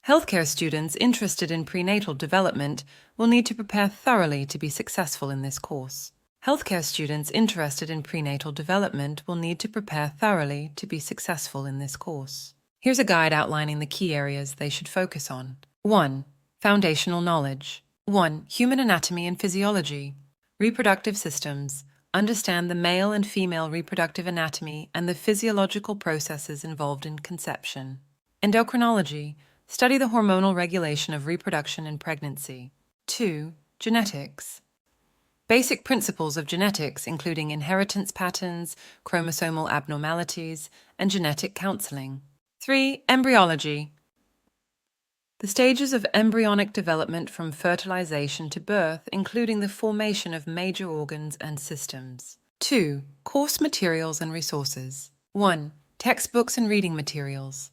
Healthcare students interested in prenatal development will need to prepare thoroughly to be successful in this course. Healthcare students interested in prenatal development will need to prepare thoroughly to be successful in this course. Here's a guide outlining the key areas they should focus on. 1. Foundational knowledge. 1. Human anatomy and physiology. Reproductive systems. Understand the male and female reproductive anatomy and the physiological processes involved in conception. Endocrinology. Study the hormonal regulation of reproduction and pregnancy. 2. Genetics. Basic principles of genetics, including inheritance patterns, chromosomal abnormalities, and genetic counseling. 3. Embryology. The stages of embryonic development from fertilization to birth, including the formation of major organs and systems. 2. Course materials and resources. 1. Textbooks and reading materials.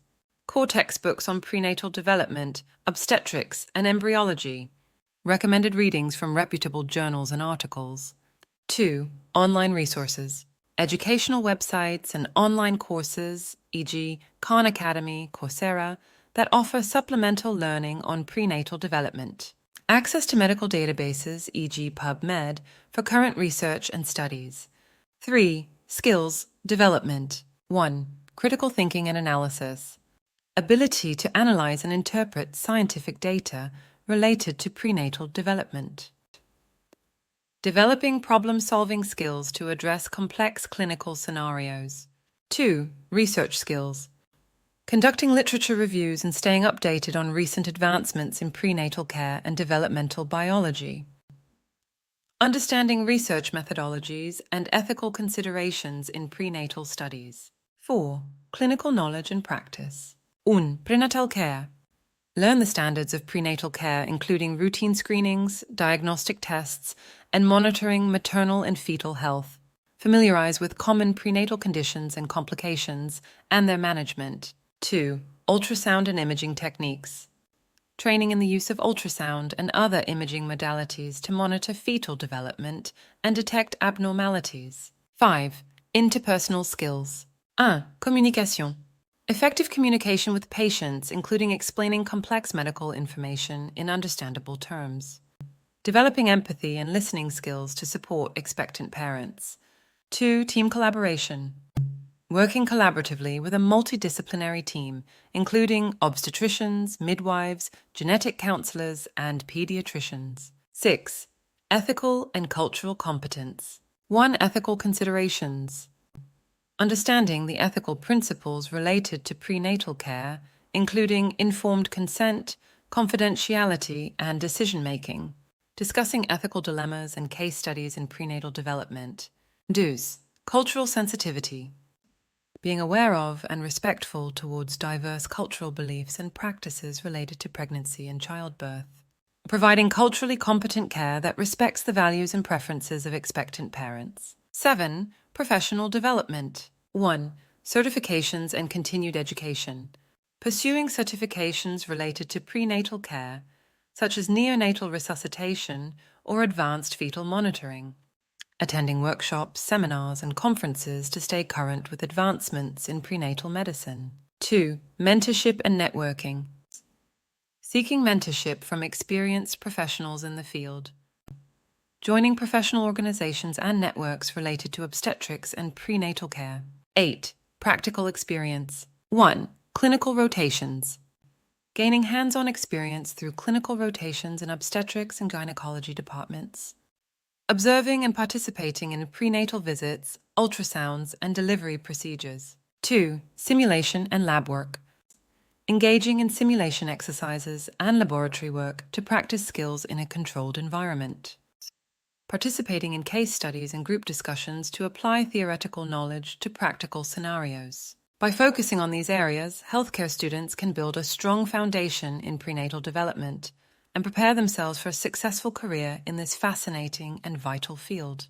Core textbooks on prenatal development, obstetrics, and embryology. Recommended readings from reputable journals and articles. 2. Online resources. Educational websites and online courses, e.g. Khan Academy, Coursera, that offer supplemental learning on prenatal development. Access to medical databases, e.g. PubMed, for current research and studies. 3. Skills development. 1. Critical thinking and analysis. Ability to analyze and interpret scientific data related to prenatal development. Developing problem-solving skills to address complex clinical scenarios. 2. Research skills. Conducting literature reviews and staying updated on recent advancements in prenatal care and developmental biology. Understanding research methodologies and ethical considerations in prenatal studies. 4. Clinical knowledge and practice. 1. Prenatal care. Learn the standards of prenatal care, including routine screenings, diagnostic tests, and monitoring maternal and fetal health. Familiarize with common prenatal conditions and complications and their management. 2. Ultrasound and imaging techniques. Training in the use of ultrasound and other imaging modalities to monitor fetal development and detect abnormalities. 5. Interpersonal skills. 1. Communication. Effective communication with patients, including explaining complex medical information in understandable terms. Developing empathy and listening skills to support expectant parents. 2. Team collaboration. Working collaboratively with a multidisciplinary team, including obstetricians, midwives, genetic counselors, and pediatricians. 6. Ethical and cultural competence. 1. Ethical considerations. Understanding the ethical principles related to prenatal care, including informed consent, confidentiality, and decision-making. Discussing ethical dilemmas and case studies in prenatal development. 2. Cultural sensitivity. Being aware of and respectful towards diverse cultural beliefs and practices related to pregnancy and childbirth. Providing culturally competent care that respects the values and preferences of expectant parents. 7. Professional development. 1. Certifications and continued education. Pursuing certifications related to prenatal care, such as neonatal resuscitation or advanced fetal monitoring. Attending workshops, seminars, and conferences to stay current with advancements in prenatal medicine. 2. Mentorship and networking. Seeking mentorship from experienced professionals in the field. Joining professional organizations and networks related to obstetrics and prenatal care. 8. Practical experience. 1. Clinical rotations. Gaining hands-on experience through clinical rotations in obstetrics and gynecology departments. Observing and participating in prenatal visits, ultrasounds, and delivery procedures. 2. Simulation and lab work. Engaging in simulation exercises and laboratory work to practice skills in a controlled environment. Participating in case studies and group discussions to apply theoretical knowledge to practical scenarios. By focusing on these areas, healthcare students can build a strong foundation in prenatal development and prepare themselves for a successful career in this fascinating and vital field.